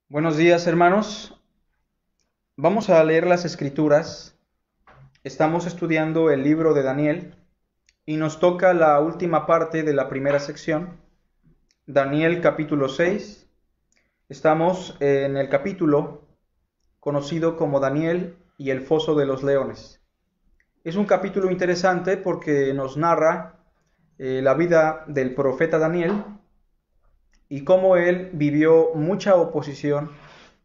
Buenos días, hermanos. Vamos a leer las Escrituras. Estamos estudiando el libro de Daniel y nos toca la última parte de la primera sección, Daniel capítulo 6. Estamos en el capítulo conocido como Daniel y el foso de los leones. Es un capítulo interesante porque nos narra la vida del profeta Daniel y cómo él vivió mucha oposición,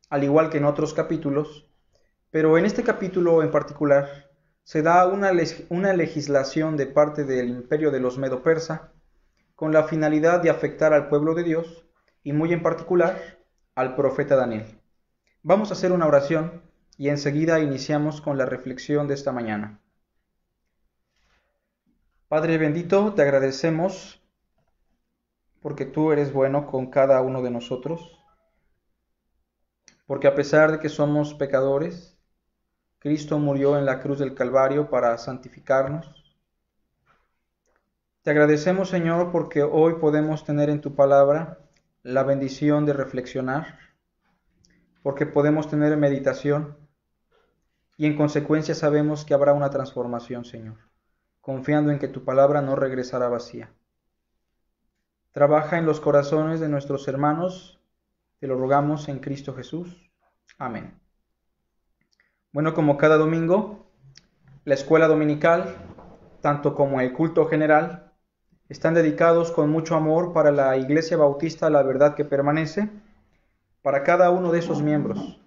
al igual que en otros capítulos. Pero en este capítulo en particular se da una legislación de parte del imperio de los Medo-Persa con la finalidad de afectar al pueblo de Dios y muy en particular al profeta Daniel. Vamos a hacer una oración y enseguida iniciamos con la reflexión de esta mañana. Padre bendito, te agradecemos porque tú eres bueno con cada uno de nosotros, porque a pesar de que somos pecadores, Cristo murió en la cruz del Calvario para santificarnos. Te agradecemos, Señor, porque hoy podemos tener en tu palabra la bendición de reflexionar, porque podemos tener meditación y en consecuencia sabemos que habrá una transformación, Señor, confiando en que tu palabra no regresará vacía. Trabaja en los corazones de nuestros hermanos, te lo rogamos en Cristo Jesús. Amén. Bueno, como cada domingo, la escuela dominical, tanto como el culto general, están dedicados con mucho amor para la Iglesia Bautista La Verdad que Permanece, para cada uno de esos miembros.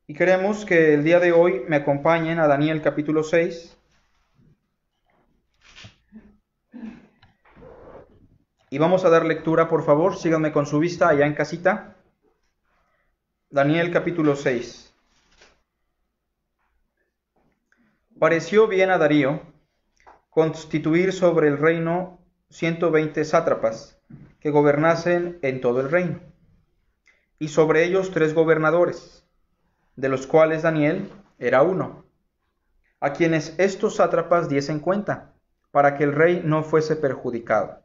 Y queremos que el día de hoy me acompañen a Daniel capítulo 6. Y vamos a dar lectura, por favor, síganme con su vista allá en casita. Daniel capítulo 6. Pareció bien a Darío constituir sobre el reino 120 sátrapas, que gobernasen en todo el reino, y sobre ellos 3 gobernadores, de los cuales Daniel era uno, a quienes estos sátrapas diesen cuenta, para que el rey no fuese perjudicado.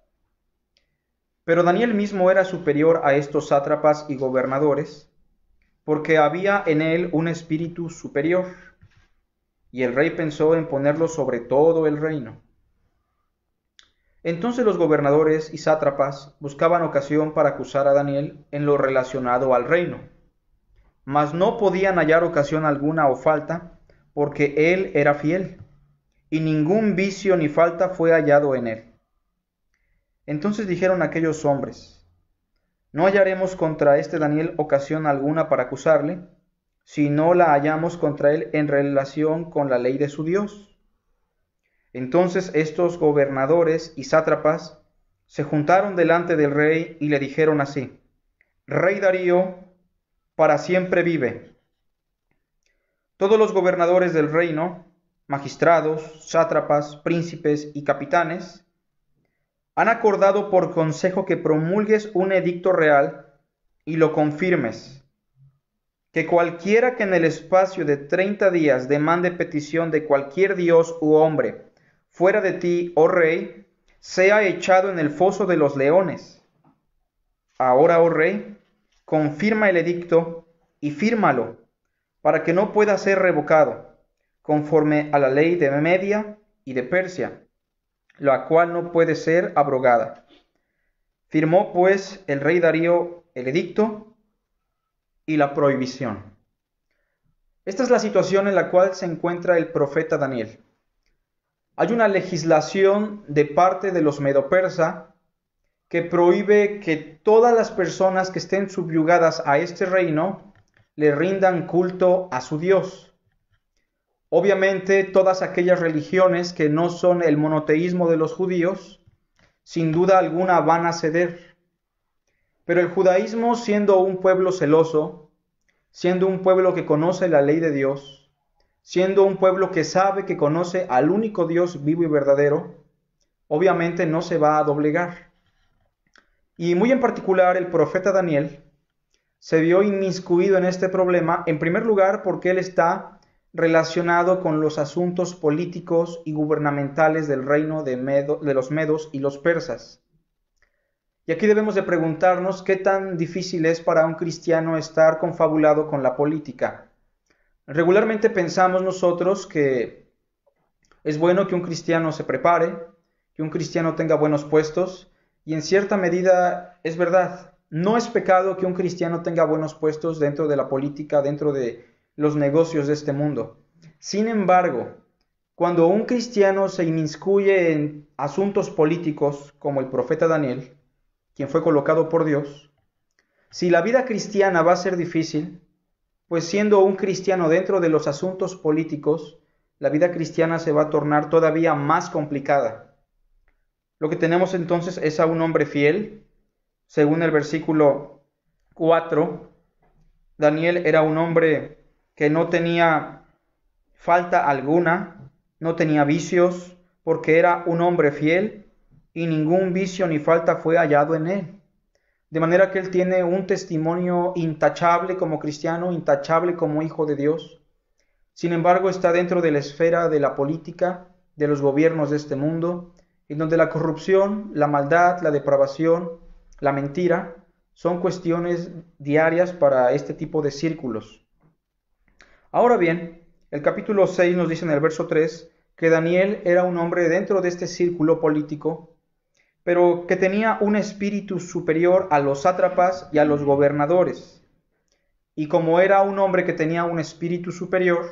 Pero Daniel mismo era superior a estos sátrapas y gobernadores, porque había en él un espíritu superior, y el rey pensó en ponerlo sobre todo el reino. Entonces los gobernadores y sátrapas buscaban ocasión para acusar a Daniel en lo relacionado al reino, mas no podían hallar ocasión alguna o falta, porque él era fiel, y ningún vicio ni falta fue hallado en él. Entonces dijeron aquellos hombres: no hallaremos contra este Daniel ocasión alguna para acusarle, si no la hallamos contra él en relación con la ley de su Dios. Entonces estos gobernadores y sátrapas se juntaron delante del rey y le dijeron así: Rey Darío, para siempre vive. Todos los gobernadores del reino, magistrados, sátrapas, príncipes y capitanes, han acordado por consejo que promulgues un edicto real y lo confirmes, que cualquiera que en el espacio de 30 días demande petición de cualquier dios u hombre fuera de ti, oh rey, sea echado en el foso de los leones. Ahora, oh rey, confirma el edicto y fírmalo, para que no pueda ser revocado, conforme a la ley de Media y de Persia, la cual no puede ser abrogada. Firmó pues el rey Darío el edicto y la prohibición. Esta es la situación en la cual se encuentra el profeta Daniel. Hay una legislación de parte de los Medo-Persa que prohíbe que todas las personas que estén subyugadas a este reino le rindan culto a su Dios. Obviamente, todas aquellas religiones que no son el monoteísmo de los judíos, sin duda alguna van a ceder. Pero el judaísmo, siendo un pueblo celoso, siendo un pueblo que conoce la ley de Dios, siendo un pueblo que sabe que conoce al único Dios vivo y verdadero, obviamente no se va a doblegar. Y muy en particular el profeta Daniel se vio inmiscuido en este problema, en primer lugar porque él está relacionado con los asuntos políticos y gubernamentales del reino de los medos y los persas. Y aquí debemos de preguntarnos qué tan difícil es para un cristiano estar confabulado con la política. Regularmente pensamos nosotros que es bueno que un cristiano se prepare, que un cristiano tenga buenos puestos, y en cierta medida es verdad. No es pecado que un cristiano tenga buenos puestos dentro de la política, dentro de los negocios de este mundo. Sin embargo, cuando un cristiano se inmiscuye en asuntos políticos, como el profeta Daniel, quien fue colocado por Dios, si la vida cristiana va a ser difícil, pues siendo un cristiano dentro de los asuntos políticos, la vida cristiana se va a tornar todavía más complicada. Lo que tenemos entonces es a un hombre fiel. Según el versículo 4, Daniel era un hombre que no tenía falta alguna, no tenía vicios, porque era un hombre fiel y ningún vicio ni falta fue hallado en él. De manera que él tiene un testimonio intachable como cristiano, intachable como hijo de Dios. Sin embargo, está dentro de la esfera de la política, de los gobiernos de este mundo, en donde la corrupción, la maldad, la depravación, la mentira, son cuestiones diarias para este tipo de círculos. Ahora bien, el capítulo 6 nos dice en el verso 3 que Daniel era un hombre dentro de este círculo político, pero que tenía un espíritu superior a los sátrapas y a los gobernadores. Y como era un hombre que tenía un espíritu superior,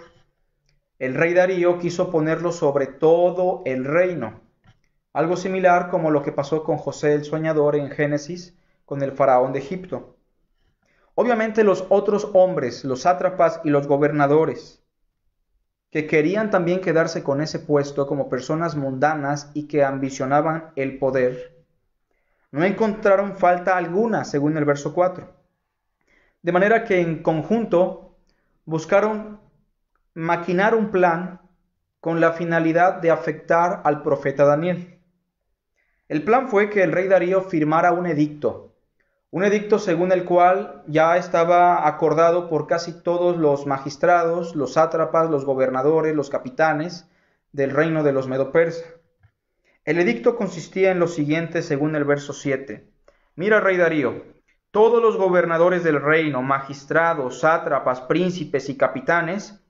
el rey Darío quiso ponerlo sobre todo el reino. Algo similar como lo que pasó con José el soñador en Génesis con el faraón de Egipto. Obviamente los otros hombres, los sátrapas y los gobernadores, que querían también quedarse con ese puesto como personas mundanas y que ambicionaban el poder, no encontraron falta alguna, según el verso 4. De manera que en conjunto buscaron maquinar un plan con la finalidad de afectar al profeta Daniel. El plan fue que el rey Darío firmara un edicto según el cual ya estaba acordado por casi todos los magistrados, los sátrapas, los gobernadores, los capitanes del reino de los medo-persas. El edicto consistía en lo siguiente según el verso 7. Mira, rey Darío, todos los gobernadores del reino, magistrados, sátrapas, príncipes y capitanes,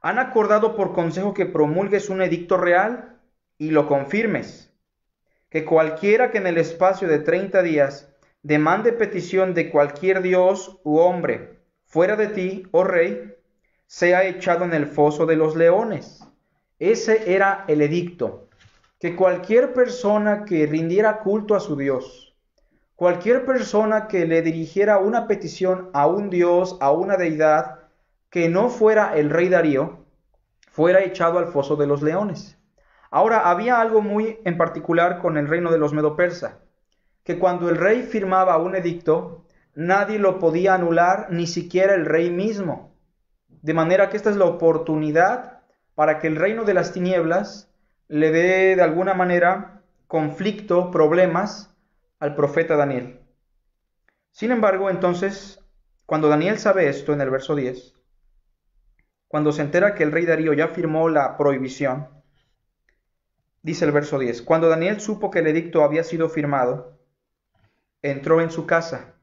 han acordado por consejo que promulgues un edicto real y lo confirmes, que cualquiera que en el espacio de 30 días demande petición de cualquier dios u hombre fuera de ti, oh rey, sea echado en el foso de los leones. Ese era el edicto, que cualquier persona que rindiera culto a su Dios, cualquier persona que le dirigiera una petición a un dios, a una deidad, que no fuera el rey Darío, fuera echado al foso de los leones. Ahora, había algo muy en particular con el reino de los medo-persas, que cuando el rey firmaba un edicto, nadie lo podía anular, ni siquiera el rey mismo. De manera que esta es la oportunidad para que el reino de las tinieblas le dé de alguna manera conflicto, problemas al profeta Daniel. Sin embargo, entonces, cuando Daniel sabe esto en el verso 10, cuando se entera que el rey Darío ya firmó la prohibición, dice el verso 10, cuando Daniel supo que el edicto había sido firmado, entró en su casa,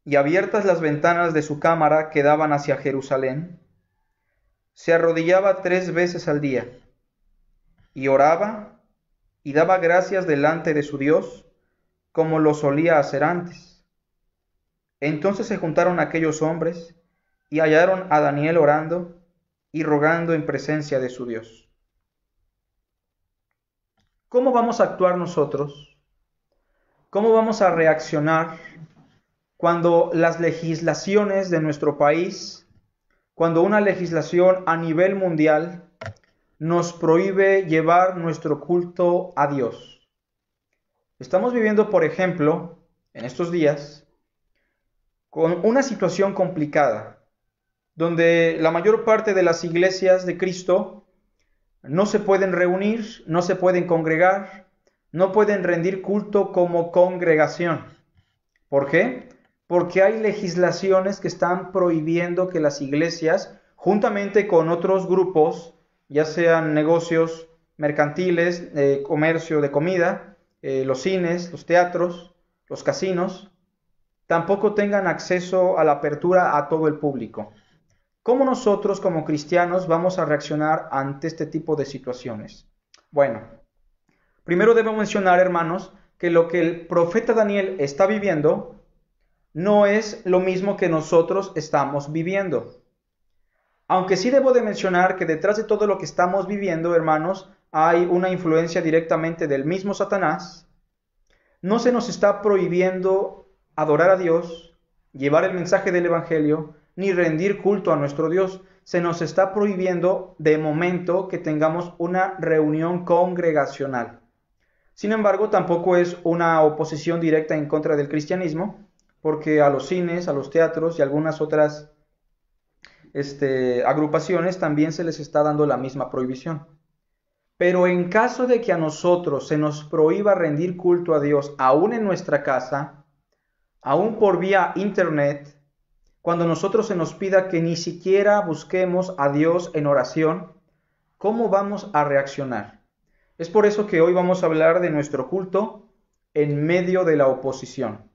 y abiertas las ventanas de su cámara que daban hacia Jerusalén, se arrodillaba 3 veces al día, y oraba y daba gracias delante de su Dios, como lo solía hacer antes. Entonces se juntaron aquellos hombres, y hallaron a Daniel orando y rogando en presencia de su Dios. ¿Cómo vamos a actuar nosotros? ¿Cómo vamos a reaccionar cuando las legislaciones de nuestro país, cuando una legislación a nivel mundial nos prohíbe llevar nuestro culto a Dios? Estamos viviendo, por ejemplo, en estos días, con una situación complicada, donde la mayor parte de las iglesias de Cristo no se pueden reunir, no se pueden congregar, no pueden rendir culto como congregación. ¿Por qué? Porque hay legislaciones que están prohibiendo que las iglesias, juntamente con otros grupos, ya sean negocios mercantiles, comercio de comida, los cines, los teatros, los casinos, tampoco tengan acceso a la apertura a todo el público. ¿Cómo nosotros como cristianos vamos a reaccionar ante este tipo de situaciones? Bueno, primero debo mencionar, hermanos, que lo que el profeta Daniel está viviendo no es lo mismo que nosotros estamos viviendo. Aunque sí debo de mencionar que detrás de todo lo que estamos viviendo, hermanos, hay una influencia directamente del mismo Satanás. No se nos está prohibiendo adorar a Dios, llevar el mensaje del Evangelio, ni rendir culto a nuestro Dios. Se nos está prohibiendo de momento que tengamos una reunión congregacional. Sin embargo, tampoco es una oposición directa en contra del cristianismo, porque a los cines, a los teatros y algunas otras agrupaciones también se les está dando la misma prohibición. Pero en caso de que a nosotros se nos prohíba rendir culto a Dios, aún en nuestra casa, aún por vía internet, cuando nosotros se nos pida que ni siquiera busquemos a Dios en oración, ¿cómo vamos a reaccionar? Es por eso que hoy vamos a hablar de nuestro culto en medio de la oposición.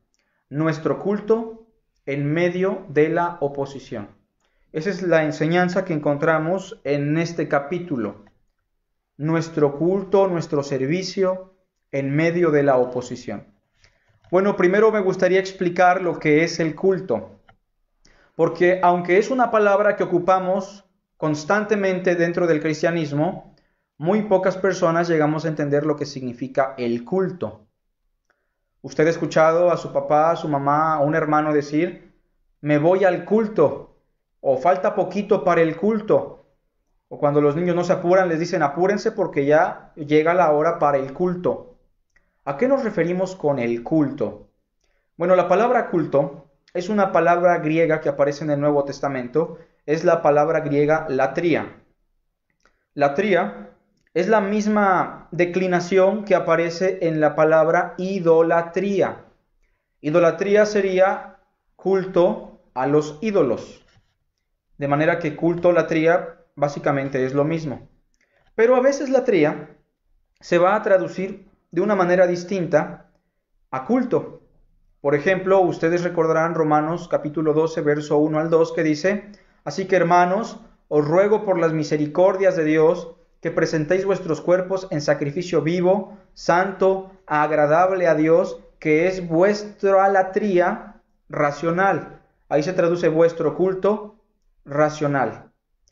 Nuestro culto en medio de la oposición. Esa es la enseñanza que encontramos en este capítulo. Nuestro culto, nuestro servicio en medio de la oposición. Bueno, primero me gustaría explicar lo que es el culto. Porque aunque es una palabra que ocupamos constantemente dentro del cristianismo, muy pocas personas llegamos a entender lo que significa el culto. Usted ha escuchado a su papá, a su mamá, a un hermano decir, me voy al culto, o falta poquito para el culto. O cuando los niños no se apuran, les dicen apúrense porque ya llega la hora para el culto. ¿A qué nos referimos con el culto? Bueno, la palabra culto es una palabra griega que aparece en el Nuevo Testamento, es la palabra griega latría. Latría es la misma declinación que aparece en la palabra idolatría. Idolatría sería culto a los ídolos. De manera que culto, latría, básicamente es lo mismo. Pero a veces latría se va a traducir de una manera distinta a culto. Por ejemplo, ustedes recordarán Romanos capítulo 12, verso 1 al 2, que dice, así que hermanos, os ruego por las misericordias de Dios, que presentéis vuestros cuerpos en sacrificio vivo, santo, agradable a Dios, que es vuestra latría racional. Ahí se traduce vuestro culto racional.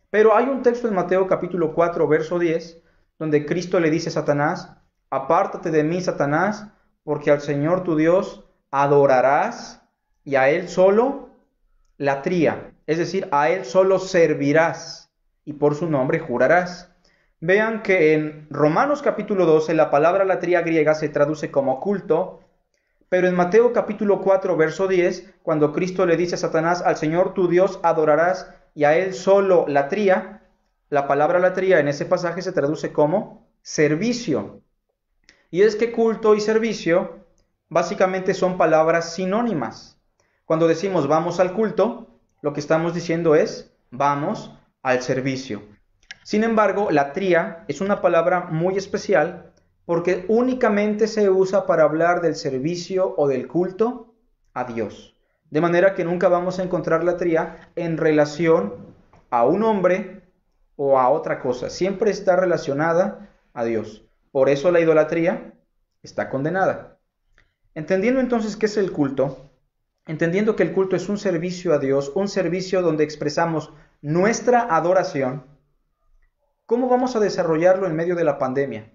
Pero hay un texto en Mateo capítulo 4, verso 10, donde Cristo le dice a Satanás, apártate de mí, Satanás, porque al Señor tu Dios adorarás y a Él solo latría, es decir, a Él solo servirás y por su nombre jurarás. Vean que en Romanos capítulo 12 la palabra latría griega se traduce como culto, pero en Mateo capítulo 4 verso 10, cuando Cristo le dice a Satanás, al Señor tu Dios adorarás y a Él solo latría, la palabra latría en ese pasaje se traduce como servicio. Y es que culto y servicio básicamente son palabras sinónimas. Cuando decimos vamos al culto, lo que estamos diciendo es vamos al servicio. Sin embargo, latría es una palabra muy especial porque únicamente se usa para hablar del servicio o del culto a Dios. De manera que nunca vamos a encontrar latría en relación a un hombre o a otra cosa. Siempre está relacionada a Dios. Por eso la idolatría está condenada. Entendiendo entonces qué es el culto, entendiendo que el culto es un servicio a Dios, un servicio donde expresamos nuestra adoración, ¿cómo vamos a desarrollarlo en medio de la pandemia?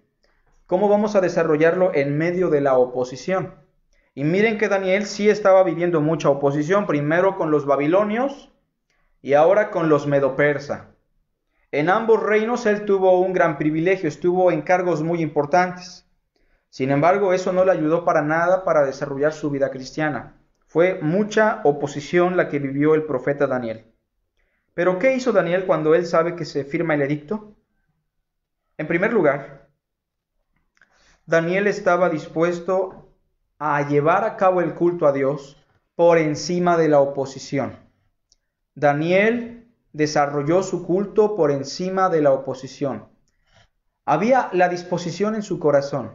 ¿Cómo vamos a desarrollarlo en medio de la oposición? Y miren que Daniel sí estaba viviendo mucha oposición, primero con los babilonios y ahora con los medo-persa. En ambos reinos él tuvo un gran privilegio, estuvo en cargos muy importantes. Sin embargo, eso no le ayudó para nada para desarrollar su vida cristiana. Fue mucha oposición la que vivió el profeta Daniel. ¿Pero qué hizo Daniel cuando él sabe que se firma el edicto? En primer lugar, Daniel estaba dispuesto a llevar a cabo el culto a Dios por encima de la oposición. Daniel desarrolló su culto por encima de la oposición. Había la disposición en su corazón.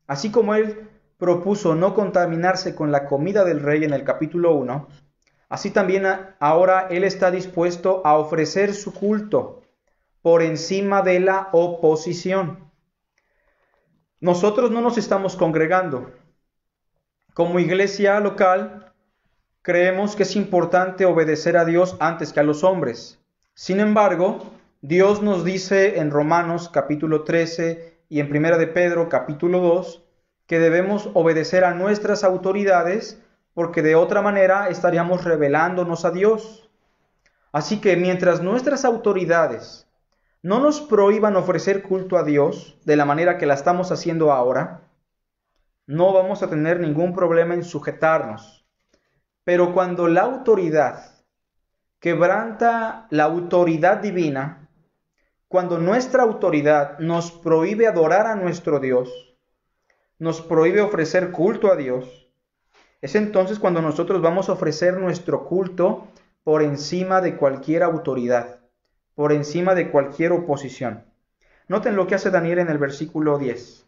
Así como él propuso no contaminarse con la comida del rey en el capítulo 1, así también ahora él está dispuesto a ofrecer su culto por encima de la oposición. Nosotros no nos estamos congregando. Como iglesia local, creemos que es importante obedecer a Dios antes que a los hombres. Sin embargo, Dios nos dice en Romanos capítulo 13 y en Primera de Pedro capítulo 2 que debemos obedecer a nuestras autoridades porque de otra manera estaríamos rebelándonos a Dios. Así que mientras nuestras autoridades no nos prohíban ofrecer culto a Dios de la manera que la estamos haciendo ahora, no vamos a tener ningún problema en sujetarnos. Pero cuando la autoridad quebranta la autoridad divina, cuando nuestra autoridad nos prohíbe adorar a nuestro Dios, nos prohíbe ofrecer culto a Dios, es entonces cuando nosotros vamos a ofrecer nuestro culto por encima de cualquier autoridad, por encima de cualquier oposición. Noten lo que hace Daniel en el versículo 10.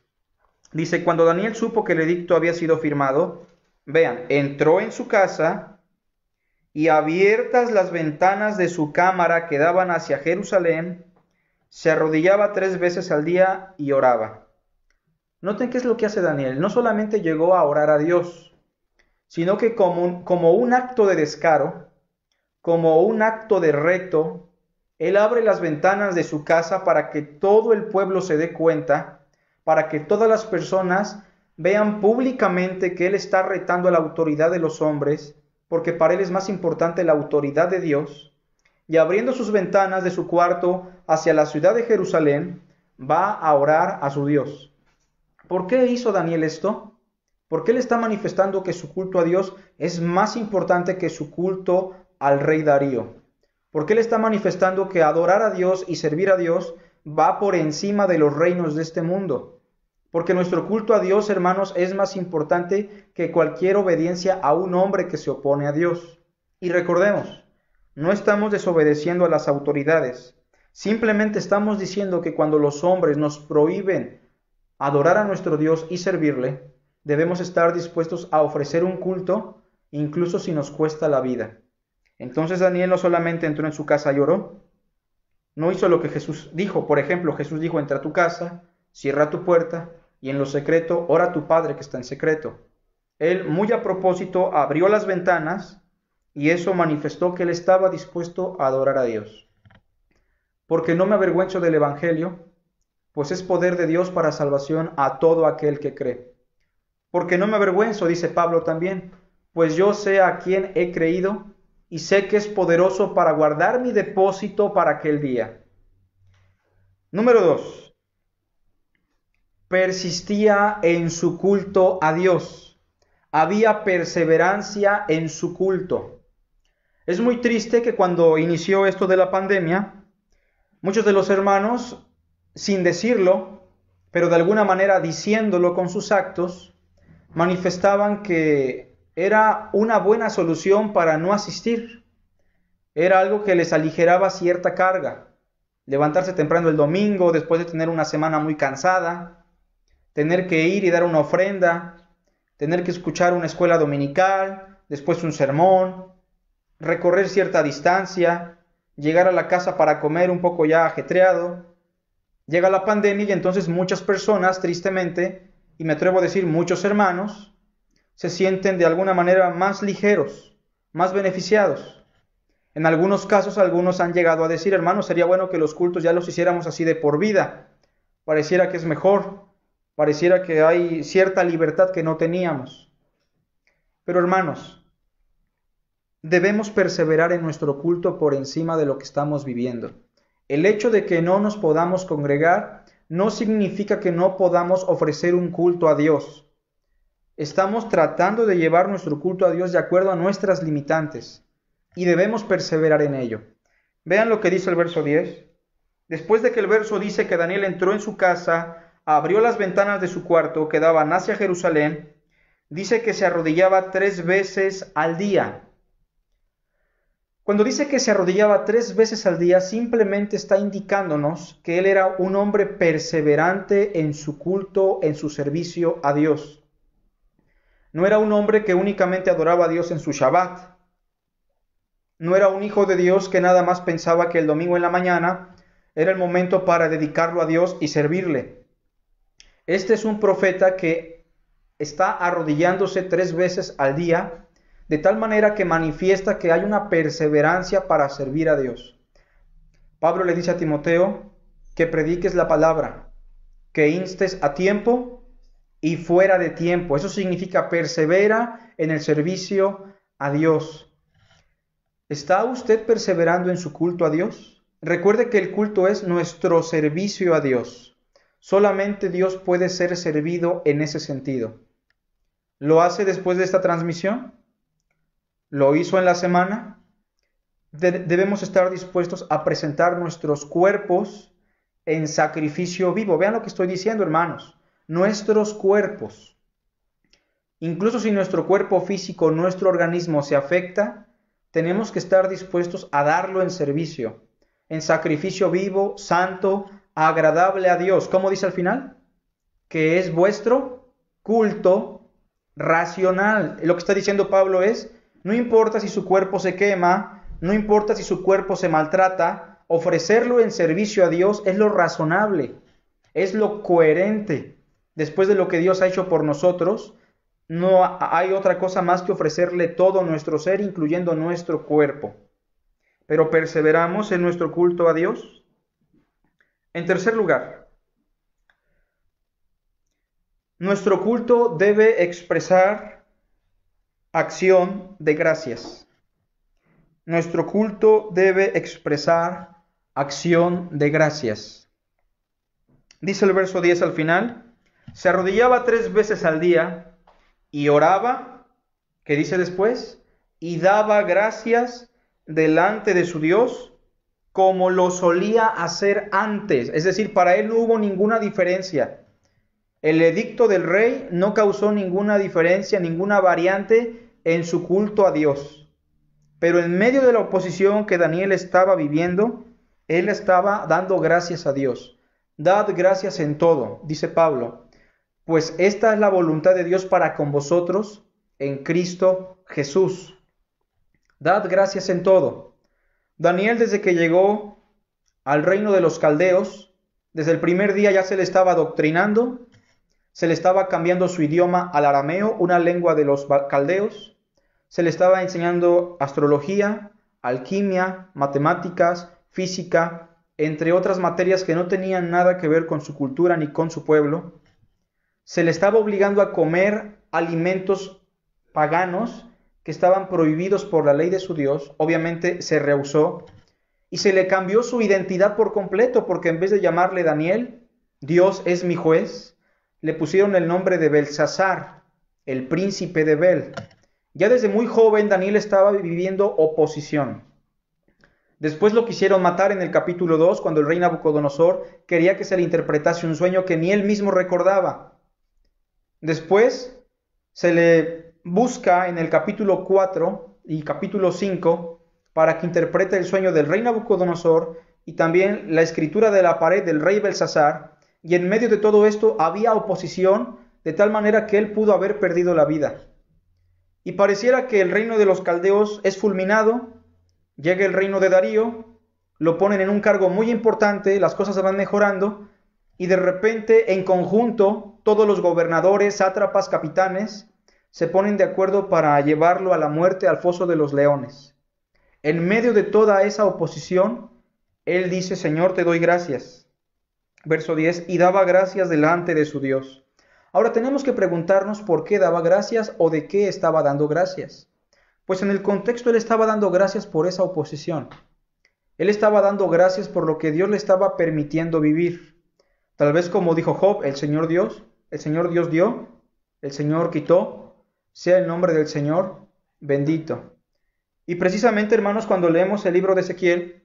Dice, cuando Daniel supo que el edicto había sido firmado, vean, entró en su casa y abiertas las ventanas de su cámara que daban hacia Jerusalén, se arrodillaba 3 veces al día y oraba. Noten qué es lo que hace Daniel. No solamente llegó a orar a Dios, sino que como un acto de descaro, como un acto de reto, él abre las ventanas de su casa para que todo el pueblo se dé cuenta, para que todas las personas vean públicamente que él está retando a la autoridad de los hombres, porque para él es más importante la autoridad de Dios. Y abriendo sus ventanas de su cuarto hacia la ciudad de Jerusalén, va a orar a su Dios. ¿Por qué hizo Daniel esto? Porque él está manifestando que su culto a Dios es más importante que su culto al rey Darío. Porque él está manifestando que adorar a Dios y servir a Dios va por encima de los reinos de este mundo. Porque nuestro culto a Dios, hermanos, es más importante que cualquier obediencia a un hombre que se opone a Dios. Y recordemos, no estamos desobedeciendo a las autoridades. Simplemente estamos diciendo que cuando los hombres nos prohíben adorar a nuestro Dios y servirle, debemos estar dispuestos a ofrecer un culto, incluso si nos cuesta la vida. Entonces Daniel no solamente entró en su casa y oró, no hizo lo que Jesús dijo. Por ejemplo, Jesús dijo, entra a tu casa, cierra tu puerta, y en lo secreto ora a tu Padre que está en secreto. Él, muy a propósito, abrió las ventanas, y eso manifestó que él estaba dispuesto a adorar a Dios. Porque no me avergüenzo del Evangelio, pues es poder de Dios para salvación a todo aquel que cree. Porque no me avergüenzo, dice Pablo también, pues yo sé a quién he creído y sé que es poderoso para guardar mi depósito para aquel día. Número 2. Persistía en su culto a Dios. Había perseverancia en su culto. Es muy triste que cuando inició esto de la pandemia, muchos de los hermanos, sin decirlo, pero de alguna manera diciéndolo con sus actos, manifestaban que era una buena solución para no asistir. Era algo que les aligeraba cierta carga. Levantarse temprano el domingo después de tener una semana muy cansada, tener que ir y dar una ofrenda, tener que escuchar una escuela dominical, después un sermón, recorrer cierta distancia, llegar a la casa para comer un poco ya ajetreado. Llega la pandemia y entonces muchas personas, tristemente, y me atrevo a decir muchos hermanos, se sienten de alguna manera más ligeros, más beneficiados. En algunos casos, algunos han llegado a decir, hermanos, sería bueno que los cultos ya los hiciéramos así de por vida. Pareciera que es mejor, pareciera que hay cierta libertad que no teníamos. Pero hermanos, debemos perseverar en nuestro culto por encima de lo que estamos viviendo. El hecho de que no nos podamos congregar no significa que no podamos ofrecer un culto a Dios. Estamos tratando de llevar nuestro culto a Dios de acuerdo a nuestras limitantes y debemos perseverar en ello. Vean lo que dice el verso 10. Después de que el verso dice que Daniel entró en su casa, abrió las ventanas de su cuarto que daban hacia Jerusalén, dice que se arrodillaba 3 veces al día. Cuando dice que se arrodillaba 3 veces al día, simplemente está indicándonos que él era un hombre perseverante en su culto, en su servicio a Dios. No era un hombre que únicamente adoraba a Dios en su Shabbat. No era un hijo de Dios que nada más pensaba que el domingo en la mañana era el momento para dedicarlo a Dios y servirle. Este es un profeta que está arrodillándose 3 veces al día, de tal manera que manifiesta que hay una perseverancia para servir a Dios. Pablo le dice a Timoteo que prediques la palabra, que instes a tiempo y fuera de tiempo. Eso significa persevera en el servicio a Dios. ¿Está usted perseverando en su culto a Dios? Recuerde que el culto es nuestro servicio a Dios. Solamente Dios puede ser servido en ese sentido. ¿Lo hace después de esta transmisión? ¿Lo hizo en la semana? Debemos estar dispuestos a presentar nuestros cuerpos en sacrificio vivo. Vean lo que estoy diciendo, hermanos. Nuestros cuerpos. Incluso si nuestro cuerpo físico, nuestro organismo se afecta, tenemos que estar dispuestos a darlo en servicio, en sacrificio vivo, santo, agradable a Dios. ¿Cómo dice al final? Que es vuestro culto racional. Lo que está diciendo Pablo es, no importa si su cuerpo se quema, no importa si su cuerpo se maltrata, ofrecerlo en servicio a Dios es lo razonable, es lo coherente. Después de lo que Dios ha hecho por nosotros, no hay otra cosa más que ofrecerle todo nuestro ser, incluyendo nuestro cuerpo. Pero perseveramos en nuestro culto a Dios. En tercer lugar, nuestro culto debe expresar acción de gracias. Nuestro culto debe expresar acción de gracias. Dice el verso 10 al final, se arrodillaba 3 veces al día y oraba, ¿qué dice después? Y daba gracias delante de su Dios como lo solía hacer antes. Es decir, para él no hubo ninguna diferencia. El edicto del rey no causó ninguna diferencia, ninguna variante en su culto a Dios. Pero en medio de la oposición que Daniel estaba viviendo, él estaba dando gracias a Dios. Dad gracias en todo, dice Pablo, pues esta es la voluntad de Dios para con vosotros en Cristo Jesús. Dad gracias en todo. Daniel, desde que llegó al reino de los caldeos, desde el primer día ya se le estaba adoctrinando, se le estaba cambiando su idioma al arameo, una lengua de los caldeos, se le estaba enseñando astrología, alquimia, matemáticas, física, entre otras materias que no tenían nada que ver con su cultura ni con su pueblo. Se le estaba obligando a comer alimentos paganos que estaban prohibidos por la ley de su Dios. Obviamente se rehusó y se le cambió su identidad por completo, porque en vez de llamarle Daniel, Dios es mi juez, le pusieron el nombre de Belsasar, el príncipe de Bel. Ya desde muy joven Daniel estaba viviendo oposición. Después lo quisieron matar en el capítulo 2, cuando el rey Nabucodonosor quería que se le interpretase un sueño que ni él mismo recordaba. Después se le busca en el capítulo 4 y capítulo 5 para que interprete el sueño del rey Nabucodonosor y también la escritura de la pared del rey Belsasar. Y en medio de todo esto había oposición, de tal manera que él pudo haber perdido la vida. Y pareciera que el reino de los caldeos es fulminado. Llega el reino de Darío, lo ponen en un cargo muy importante, las cosas se van mejorando, y de repente, en conjunto, todos los gobernadores, sátrapas, capitanes, se ponen de acuerdo para llevarlo a la muerte al foso de los leones. En medio de toda esa oposición, él dice, Señor, te doy gracias. Verso 10, y daba gracias delante de su Dios. Ahora tenemos que preguntarnos por qué daba gracias o de qué estaba dando gracias. Pues en el contexto él estaba dando gracias por esa oposición. Él estaba dando gracias por lo que Dios le estaba permitiendo vivir. Tal vez como dijo Job, el Señor Dios dio, el Señor quitó, sea el nombre del Señor bendito. Y precisamente, hermanos, cuando leemos el libro de Ezequiel,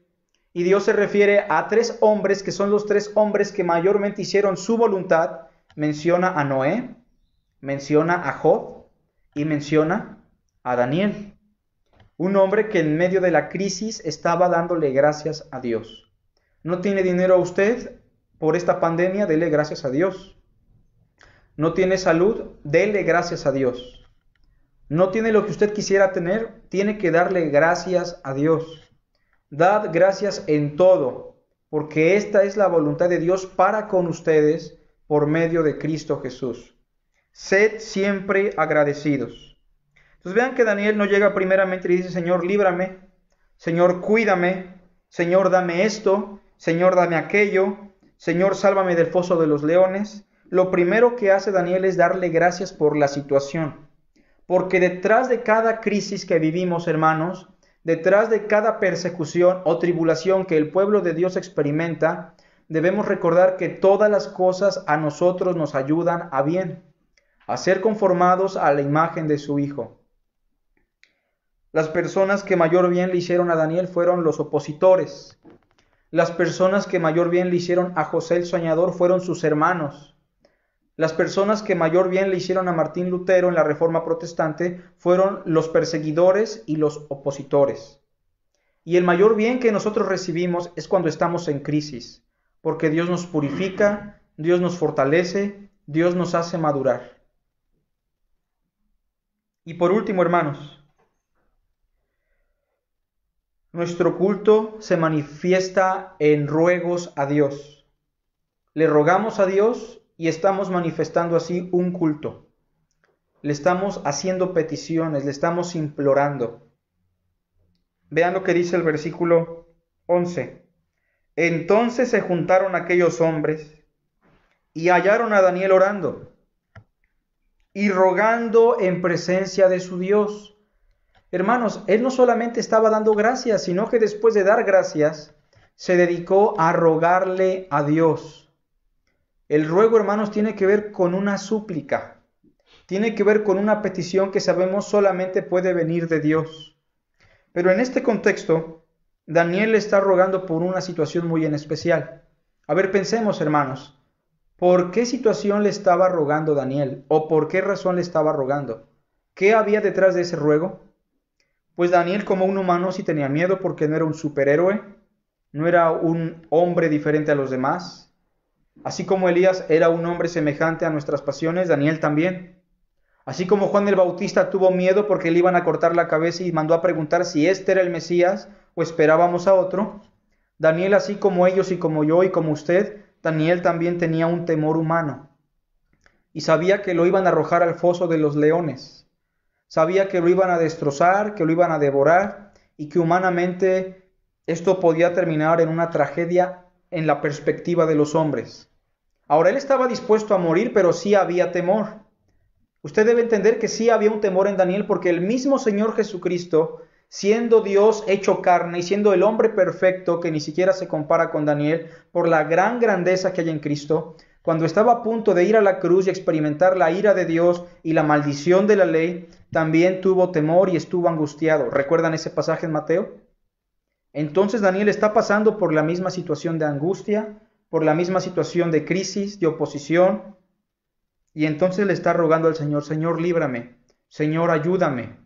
y Dios se refiere a 3 hombres que son los 3 hombres que mayormente hicieron su voluntad, menciona a Noé, menciona a Job y menciona a Daniel. Un hombre que en medio de la crisis estaba dándole gracias a Dios. ¿No tiene dinero usted por esta pandemia? Dele gracias a Dios. ¿No tiene salud? Dele gracias a Dios. ¿No tiene lo que usted quisiera tener? Tiene que darle gracias a Dios. Dad gracias en todo, porque esta es la voluntad de Dios para con ustedes por medio de Cristo Jesús. Sed siempre agradecidos. Entonces vean que Daniel no llega primeramente y dice, Señor, líbrame, Señor, cuídame, Señor, dame esto, Señor, dame aquello, Señor, sálvame del foso de los leones. Lo primero que hace Daniel es darle gracias por la situación, porque detrás de cada crisis que vivimos, hermanos, detrás de cada persecución o tribulación que el pueblo de Dios experimenta, debemos recordar que todas las cosas a nosotros nos ayudan a bien, a ser conformados a la imagen de su Hijo. Las personas que mayor bien le hicieron a Daniel fueron los opositores. Las personas que mayor bien le hicieron a José el Soñador fueron sus hermanos. Las personas que mayor bien le hicieron a Martín Lutero en la Reforma Protestante fueron los perseguidores y los opositores. Y el mayor bien que nosotros recibimos es cuando estamos en crisis, porque Dios nos purifica, Dios nos fortalece, Dios nos hace madurar. Y por último, hermanos, nuestro culto se manifiesta en ruegos a Dios. Le rogamos a Dios y estamos manifestando así un culto. Le estamos haciendo peticiones, le estamos implorando. Vean lo que dice el versículo 11. Entonces se juntaron aquellos hombres y hallaron a Daniel orando y rogando en presencia de su Dios. Hermanos, él no solamente estaba dando gracias, sino que después de dar gracias, se dedicó a rogarle a Dios. El ruego, hermanos, tiene que ver con una súplica, tiene que ver con una petición que sabemos solamente puede venir de Dios. Pero en este contexto, Daniel le está rogando por una situación muy en especial. A ver, pensemos, hermanos, ¿por qué situación le estaba rogando Daniel? ¿O por qué razón le estaba rogando? ¿Qué había detrás de ese ruego? Pues Daniel, como un humano, sí tenía miedo porque no era un superhéroe, no era un hombre diferente a los demás. Así como Elías era un hombre semejante a nuestras pasiones, Daniel también. Así como Juan el Bautista tuvo miedo porque le iban a cortar la cabeza y mandó a preguntar si este era el Mesías o esperábamos a otro, Daniel, así como ellos y como yo y como usted, Daniel también tenía un temor humano. Y sabía que lo iban a arrojar al foso de los leones. Sabía que lo iban a destrozar, que lo iban a devorar y que humanamente esto podía terminar en una tragedia en la perspectiva de los hombres. Ahora, él estaba dispuesto a morir, pero sí había temor. Usted debe entender que sí había un temor en Daniel porque el mismo Señor Jesucristo, siendo Dios hecho carne y siendo el hombre perfecto que ni siquiera se compara con Daniel por la gran grandeza que hay en Cristo, cuando estaba a punto de ir a la cruz y experimentar la ira de Dios y la maldición de la ley, también tuvo temor y estuvo angustiado. ¿Recuerdan ese pasaje en Mateo? Entonces Daniel está pasando por la misma situación de angustia, por la misma situación de crisis, de oposición, y entonces le está rogando al Señor, Señor, líbrame, Señor, ayúdame.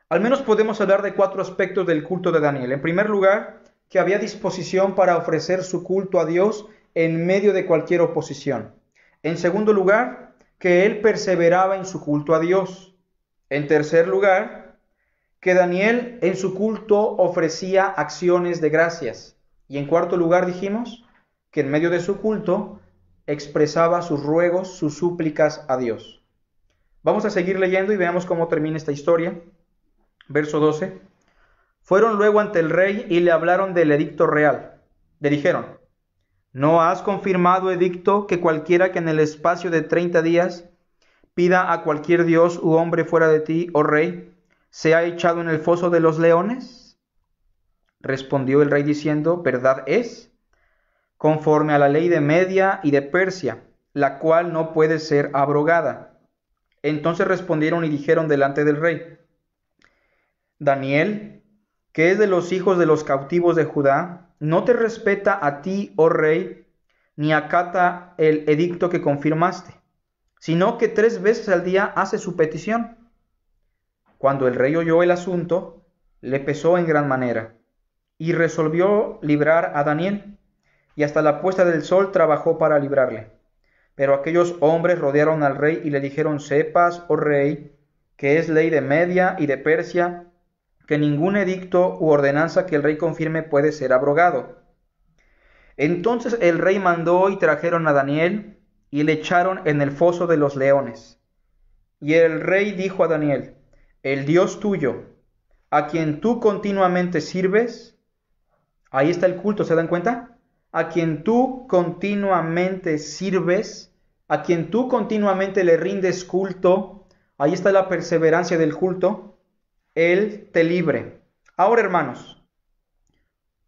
Al menos podemos hablar de 4 aspectos del culto de Daniel. En primer lugar, que había disposición para ofrecer su culto a Dios en medio de cualquier oposición. En segundo lugar, que él perseveraba en su culto a Dios. En tercer lugar, que Daniel en su culto ofrecía acciones de gracias. Y en cuarto lugar dijimos que en medio de su culto expresaba sus ruegos, sus súplicas a Dios. Vamos a seguir leyendo y veamos cómo termina esta historia. Verso 12. Fueron luego ante el rey y le hablaron del edicto real. Le dijeron, ¿no has confirmado edicto que cualquiera que en el espacio de 30 días pida a cualquier dios u hombre fuera de ti, oh rey, sea echado en el foso de los leones? Respondió el rey diciendo, verdad es, conforme a la ley de Media y de Persia, la cual no puede ser abrogada. Entonces respondieron y dijeron delante del rey, Daniel, que es de los hijos de los cautivos de Judá, no te respeta a ti, oh rey, ni acata el edicto que confirmaste, sino que 3 veces al día hace su petición. Cuando el rey oyó el asunto, le pesó en gran manera, y resolvió librar a Daniel, y hasta la puesta del sol trabajó para librarle. Pero aquellos hombres rodearon al rey y le dijeron: sepas, oh rey, que es ley de Media y de Persia, que ningún edicto u ordenanza que el rey confirme puede ser abrogado. Entonces el rey mandó y trajeron a Daniel y le echaron en el foso de los leones. Y el rey dijo a Daniel: el Dios tuyo, a quien tú continuamente sirves, ahí está el culto, ¿se dan cuenta? A quien tú continuamente sirves, a quien tú continuamente le rindes culto, ahí está la perseverancia del culto, Él te libre. Ahora, hermanos,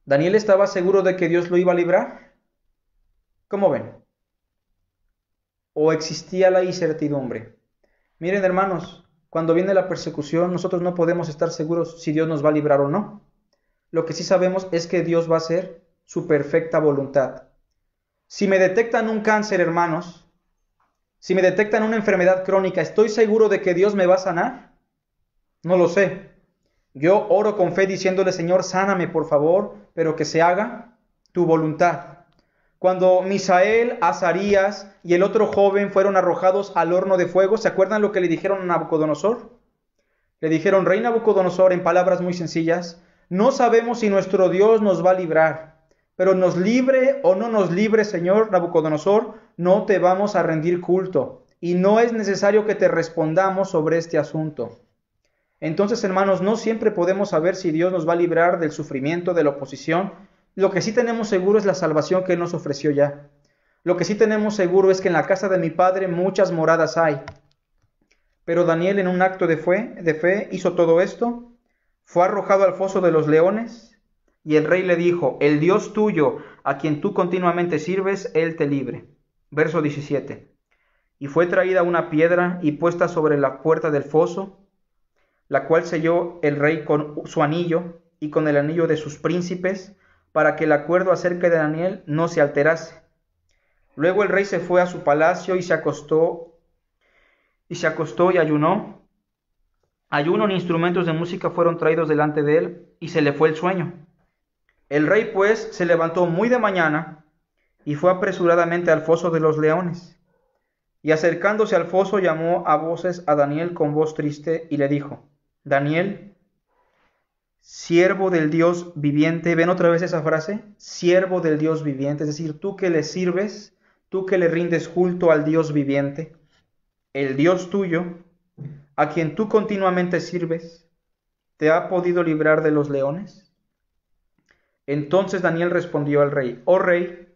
¿Daniel estaba seguro de que Dios lo iba a librar? ¿Cómo ven? ¿O existía la incertidumbre? Miren, hermanos, cuando viene la persecución, nosotros no podemos estar seguros si Dios nos va a librar o no. Lo que sí sabemos es que Dios va a hacer su perfecta voluntad. Si me detectan un cáncer, hermanos, si me detectan una enfermedad crónica, ¿estoy seguro de que Dios me va a sanar? No lo sé. Yo oro con fe diciéndole: Señor, sáname por favor, pero que se haga tu voluntad. Cuando Misael, Azarías y el otro joven fueron arrojados al horno de fuego, ¿se acuerdan lo que le dijeron a Nabucodonosor? Le dijeron: rey Nabucodonosor, en palabras muy sencillas, no sabemos si nuestro Dios nos va a librar, pero nos libre o no nos libre, Señor Nabucodonosor, no te vamos a rendir culto, y no es necesario que te respondamos sobre este asunto. Entonces, hermanos, no siempre podemos saber si Dios nos va a librar del sufrimiento, de la oposición. Lo que sí tenemos seguro es la salvación que Él nos ofreció ya. Lo que sí tenemos seguro es que en la casa de mi Padre muchas moradas hay. Pero Daniel, en un acto de fe, hizo todo esto. Fue arrojado al foso de los leones, y el rey le dijo: el Dios tuyo, a quien tú continuamente sirves, Él te libre. Verso 17. Y fue traída una piedra y puesta sobre la puerta del foso, la cual selló el rey con su anillo y con el anillo de sus príncipes, para que el acuerdo acerca de Daniel no se alterase. Luego el rey se fue a su palacio y se acostó y ayunó. Ayuno ni instrumentos de música fueron traídos delante de él, y se le fue el sueño. El rey pues se levantó muy de mañana y fue apresuradamente al foso de los leones. Y acercándose al foso llamó a voces a Daniel con voz triste y le dijo: Daniel, siervo del Dios viviente. ¿Ven otra vez esa frase? Siervo del Dios viviente, es decir, tú que le sirves, tú que le rindes culto al Dios viviente, el Dios tuyo, a quien tú continuamente sirves, ¿te ha podido librar de los leones? Entonces Daniel respondió al rey: oh rey,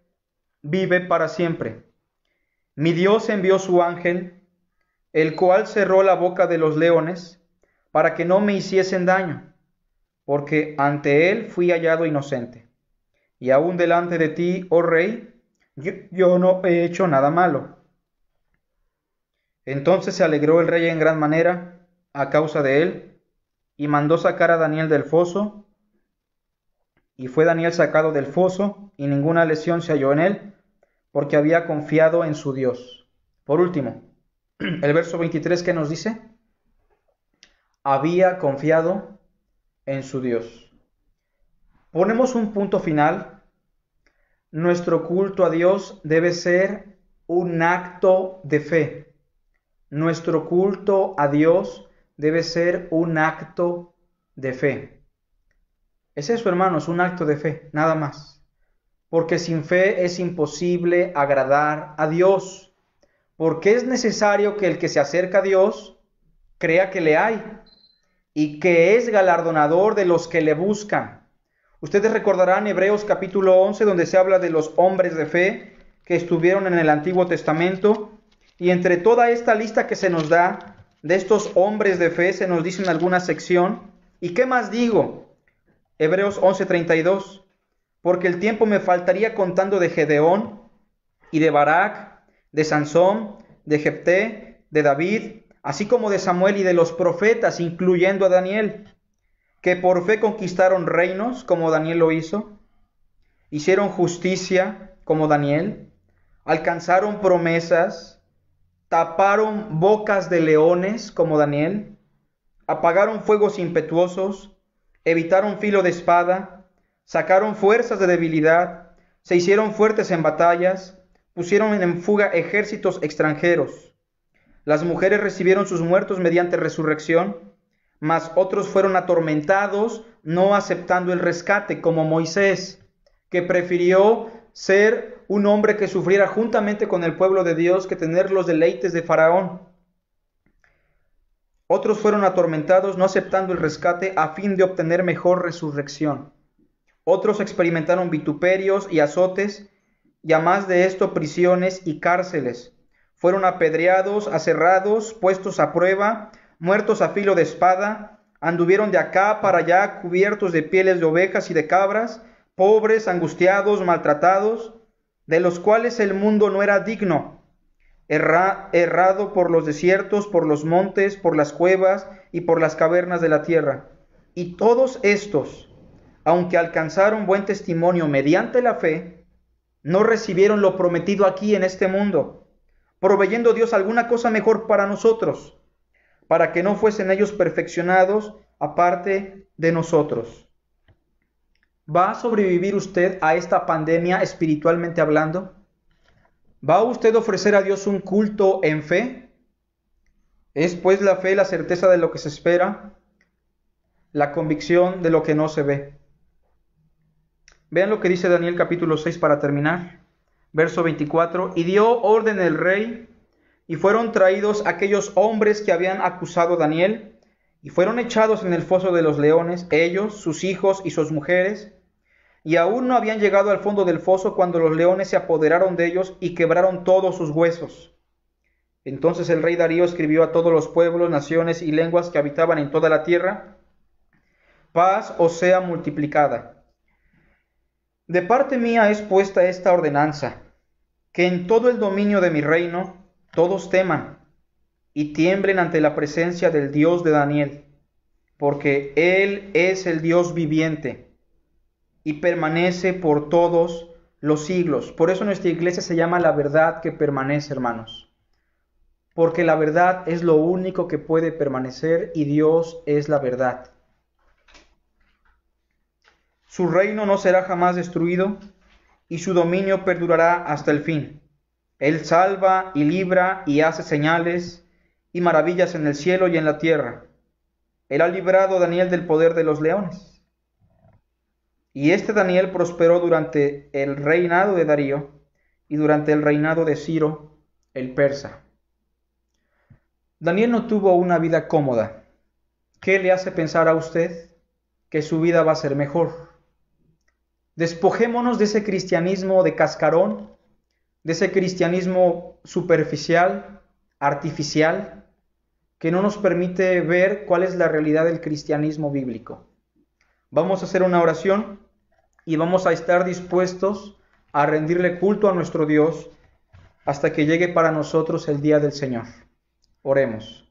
vive para siempre. Mi Dios envió su ángel, el cual cerró la boca de los leones, para que no me hiciesen daño, porque ante él fui hallado inocente. Y aún delante de ti, oh rey, yo no he hecho nada malo. Entonces se alegró el rey en gran manera a causa de él, y mandó sacar a Daniel del foso. Y fue Daniel sacado del foso, y ninguna lesión se halló en él, porque había confiado en su Dios. Por último, el verso 23, ¿qué nos dice? Había confiado en su Dios. Ponemos un punto final. Nuestro culto a Dios debe ser un acto de fe. Nuestro culto a Dios debe ser un acto de fe. Es eso, hermanos, un acto de fe, nada más. Porque sin fe es imposible agradar a Dios. Porque es necesario que el que se acerca a Dios crea que le hay y que es galardonador de los que le buscan. Ustedes recordarán Hebreos capítulo 11, donde se habla de los hombres de fe que estuvieron en el Antiguo Testamento. Y entre toda esta lista que se nos da de estos hombres de fe, se nos dice en alguna sección: ¿y qué más digo? Hebreos 11:32. Porque el tiempo me faltaría contando de Gedeón y de Barak, de Sansón, de Jefté, de David, así como de Samuel y de los profetas, incluyendo a Daniel, que por fe conquistaron reinos, como Daniel lo hizo, hicieron justicia, como Daniel, alcanzaron promesas, taparon bocas de leones, como Daniel, apagaron fuegos impetuosos, evitaron filo de espada, sacaron fuerzas de debilidad, se hicieron fuertes en batallas, pusieron en fuga ejércitos extranjeros. Las mujeres recibieron sus muertos mediante resurrección, mas otros fueron atormentados, no aceptando el rescate, como Moisés, que prefirió ser un hombre que sufriera juntamente con el pueblo de Dios que tener los deleites de Faraón. Otros fueron atormentados, no aceptando el rescate, a fin de obtener mejor resurrección. Otros experimentaron vituperios y azotes, y a más de esto prisiones y cárceles. Fueron apedreados, aserrados, puestos a prueba, muertos a filo de espada, anduvieron de acá para allá cubiertos de pieles de ovejas y de cabras, pobres, angustiados, maltratados, de los cuales el mundo no era digno, errado por los desiertos, por los montes, por las cuevas y por las cavernas de la tierra. Y todos estos, aunque alcanzaron buen testimonio mediante la fe, no recibieron lo prometido aquí en este mundo, proveyendo Dios alguna cosa mejor para nosotros, para que no fuesen ellos perfeccionados aparte de nosotros. ¿Va a sobrevivir usted a esta pandemia espiritualmente hablando? ¿Va usted a ofrecer a Dios un culto en fe? ¿Es pues la fe la certeza de lo que se espera, la convicción de lo que no se ve? Vean lo que dice Daniel capítulo 6 para terminar. Verso 24. Y dio orden el rey, y fueron traídos aquellos hombres que habían acusado a Daniel, y fueron echados en el foso de los leones, ellos, sus hijos y sus mujeres, y aún no habían llegado al fondo del foso cuando los leones se apoderaron de ellos y quebraron todos sus huesos. Entonces el rey Darío escribió a todos los pueblos, naciones y lenguas que habitaban en toda la tierra: paz os sea multiplicada. De parte mía es puesta esta ordenanza, que en todo el dominio de mi reino todos teman y tiemblen ante la presencia del Dios de Daniel, porque Él es el Dios viviente y permanece por todos los siglos. Por eso nuestra iglesia se llama La Verdad que Permanece, hermanos, porque la verdad es lo único que puede permanecer y Dios es la verdad. Su reino no será jamás destruido y su dominio perdurará hasta el fin. Él salva y libra y hace señales y maravillas en el cielo y en la tierra. Él ha librado a Daniel del poder de los leones. Y este Daniel prosperó durante el reinado de Darío y durante el reinado de Ciro el persa. Daniel no tuvo una vida cómoda. ¿Qué le hace pensar a usted que su vida va a ser mejor? Despojémonos de ese cristianismo de cascarón, de ese cristianismo superficial, artificial, que no nos permite ver cuál es la realidad del cristianismo bíblico. Vamos a hacer una oración y vamos a estar dispuestos a rendirle culto a nuestro Dios hasta que llegue para nosotros el día del Señor. Oremos.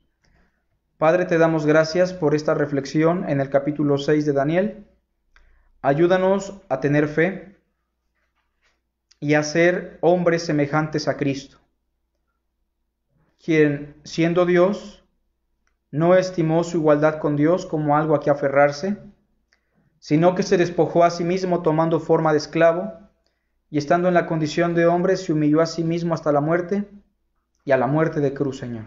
Padre, te damos gracias por esta reflexión en el capítulo 6 de Daniel. Ayúdanos a tener fe y a ser hombres semejantes a Cristo, quien, siendo Dios, no estimó su igualdad con Dios como algo a que aferrarse, sino que se despojó a sí mismo tomando forma de esclavo, y estando en la condición de hombre, se humilló a sí mismo hasta la muerte, y a la muerte de cruz, Señor.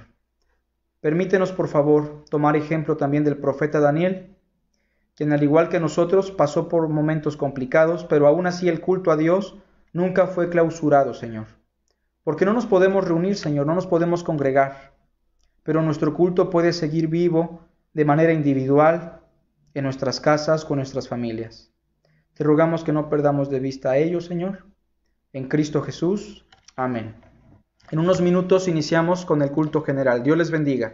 Permítenos, por favor, tomar ejemplo también del profeta Daniel, quien al igual que nosotros pasó por momentos complicados, pero aún así el culto a Dios nunca fue clausurado, Señor. Porque no nos podemos reunir, Señor, no nos podemos congregar, pero nuestro culto puede seguir vivo de manera individual, en nuestras casas, con nuestras familias. Te rogamos que no perdamos de vista a ellos, Señor. En Cristo Jesús. Amén. En unos minutos iniciamos con el culto general. Dios les bendiga.